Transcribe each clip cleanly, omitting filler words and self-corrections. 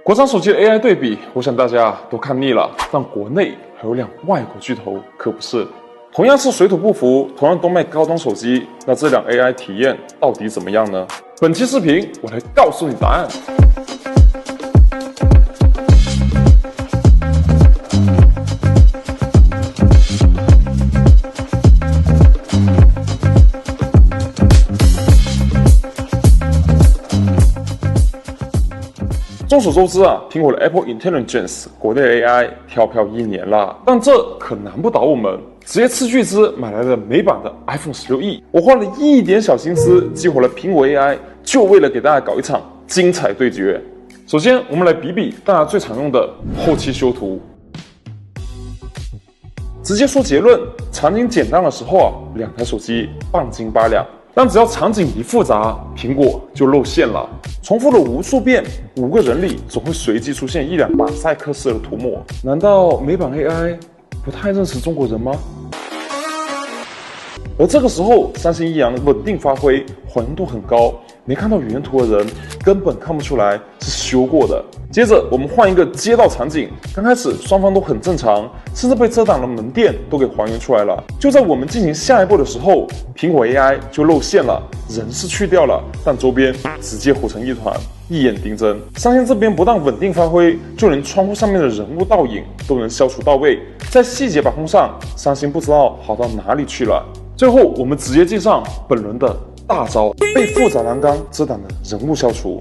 国产手机的 AI 对比，我想大家都看腻了，但国内还有两外国巨头可不是。同样是水土不服，同样都卖高端手机，那这两 AI 体验到底怎么样呢？本期视频我来告诉你答案。众所周知啊，苹果的 Apple Intelligence 国内的 AI 跳票1年了，但这可难不倒我们，直接斥巨资买来了美版的 iPhone 16E。我花了一点小心思激活了苹果 AI， 就为了给大家搞一场精彩对决。首先，我们来比比大家最常用的后期修图。直接说结论，场景简单的时候啊，两台手机半斤八两。但只要场景一复杂，苹果就露馅了。重复了无数遍，5个人里总会随机出现1两马赛克式的涂抹。难道美版 AI 不太认识中国人吗？而这个时候，三星、一阳稳定发挥，还原度很高，没看到原图的人根本看不出来是修过的。接着，我们换一个街道场景，刚开始双方都很正常，甚至被遮挡的门店都给还原出来了。就在我们进行下一步的时候，苹果 AI 就露馅了，人是去掉了，但周边直接糊成一团，一眼定真。三星这边不但稳定发挥，就连窗户上面的人物倒影都能消除到位，在细节把控上，三星不知道好到哪里去了。最后，我们直接进上本轮的大招，被复杂栏杆遮挡的人物消除。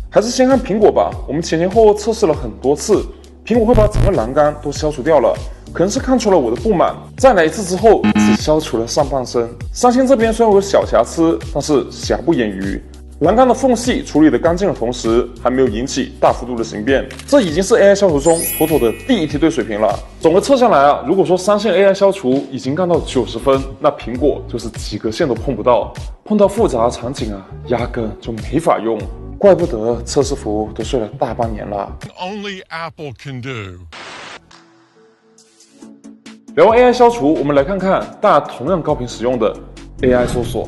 还是先看苹果吧，我们前后测试了很多次，苹果会把整个栏杆都消除掉了，可能是看出了我的不满，再来一次之后只消除了上半身。三星这边虽然有小瑕疵，但是瑕不掩瑜。栏杆的缝隙处理的干净的同时，还没有引起大幅度的形变，这已经是 AI 消除中妥妥的第一梯队水平了。总的测下来啊，如果说三星 AI 消除已经干到90分，那苹果就是及格线都碰不到，碰到复杂场景啊，压根就没法用。怪不得测试服都睡了大半年了。Only Apple can do。聊完 AI 消除，我们来看看大家同样高频使用的 AI 搜索。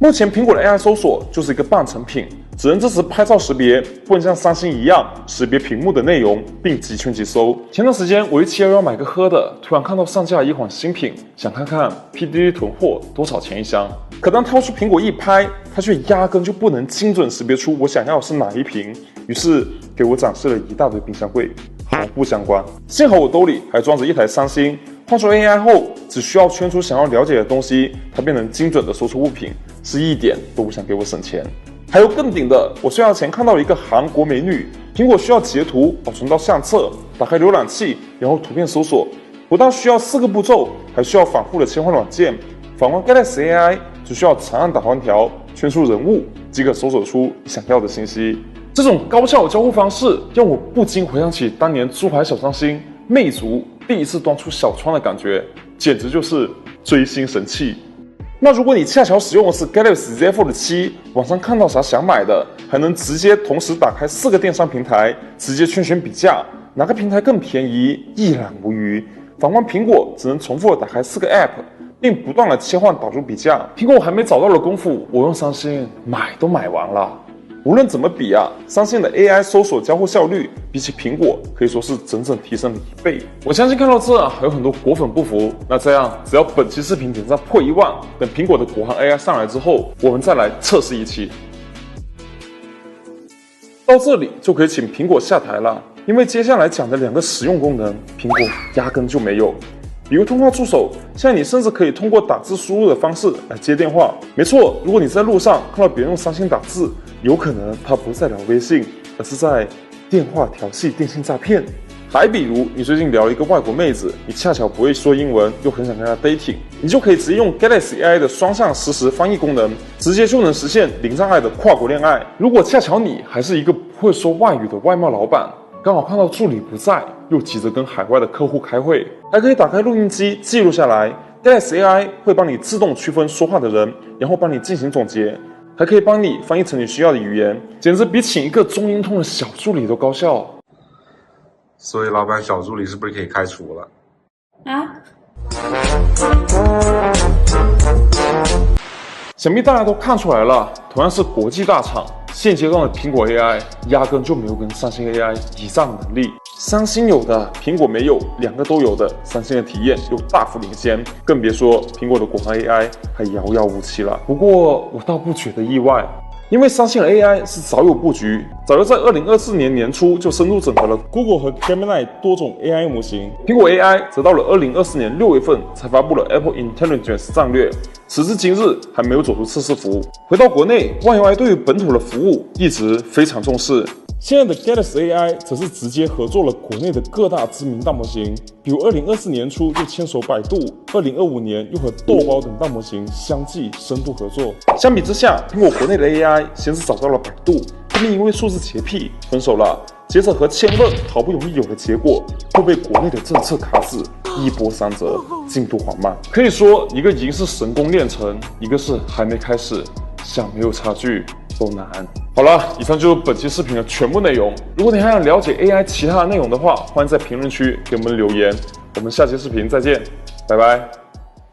目前苹果的 AI 搜索就是一个半成品，只能支持拍照识别，不能像三星一样识别屏幕的内容并即圈即搜。前段时间我去711买个喝的，突然看到上架一款新品，想看看 PDD 囤货多少钱一箱。可当掏出苹果一拍，它却压根就不能精准识别出我想要的是哪一瓶，于是给我展示了一大堆冰箱柜，毫不相关。幸好我兜里还装着一台三星，换出 AI 后，只需要圈出想要了解的东西，它便能精准的搜出物品，是一点都不想给我省钱。还有更顶的，我睡觉前看到了一个韩国美女，苹果需要截图保存到相册，打开浏览器，然后图片搜索，不但需要4个步骤，还需要反复的切换软件。反观 Galaxy AI 只需要长按打横条，圈出人物，即可搜索出你想要的信息。这种高效的交互方式，让我不禁回想起当年珠海小三星、魅族第一次端出小窗的感觉，简直就是追星神器。那如果你恰巧使用的是 Galaxy Z Fold 7，网上看到啥想买的，还能直接同时打开4个电商平台，直接圈选比价，哪个平台更便宜，一览无余。反观苹果，只能重复的打开4个 App， 并不断的切换导入比价。苹果还没找到的功夫，我用三星买都买完了。无论怎么比啊，三星的 AI 搜索交互效率比起苹果可以说是整整提升了1倍。我相信看到这啊，还有很多果粉不服。那这样，只要本期视频点赞破1万，等苹果的国行 AI 上来之后，我们再来测试一期。到这里就可以请苹果下台了，因为接下来讲的2个实用功能，苹果压根就没有。比如通话助手，现在你甚至可以通过打字输入的方式来接电话。没错，如果你在路上看到别人用三星打字，有可能他不是在聊微信，而是在电话调戏电信诈骗。还比如你最近聊一个外国妹子，你恰巧不会说英文，又很想跟她 dating， 你就可以直接用 Galaxy AI 的双向实时翻译功能，直接就能实现零障碍的跨国恋爱。如果恰巧你还是一个不会说外语的外贸老板，刚好看到助理不在，又急着跟海外的客户开会，还可以打开录音机记录下来。Galaxy AI 会帮你自动区分说话的人，然后帮你进行总结，还可以帮你翻译成你需要的语言，简直比请一个中英通的小助理都高效。所以老板小助理是不是可以开除了？啊？想必大家都看出来了，同样是国际大厂，现阶段的苹果 AI 压根就没有跟三星 AI 倚仗的能力。三星有的，苹果没有，两个都有的，三星的体验又大幅领先，更别说苹果的广告 AI 还遥遥无期了。不过我倒不觉得意外。因为三星的 AI 是早有布局，早就在2024年年初就深入整合了 Google 和 Gemini 多种 AI 模型。苹果 AI 则到了2024年6月份才发布了 Apple Intelligence 战略，时至今日还没有走出测试服。回到国内，万 UI 对于本土的服务一直非常重视。现在的 Galaxy AI 则是直接合作了国内的各大知名大模型，比如2024年初就牵手百度，2025年又和豆包等大模型相继深度合作。相比之下，苹果国内的 AI 先是找到了百度，后面因为数字洁癖分手了，接着和千问好不容易有了结果，又被国内的政策卡死，一波三折，进度缓慢。可以说，一个已经是神功练成，一个是还没开始，想没有差距都难。好了，以上就是本期视频的全部内容。如果你还想了解 AI 其他的内容的话，欢迎在评论区给我们留言。我们下期视频再见，拜拜。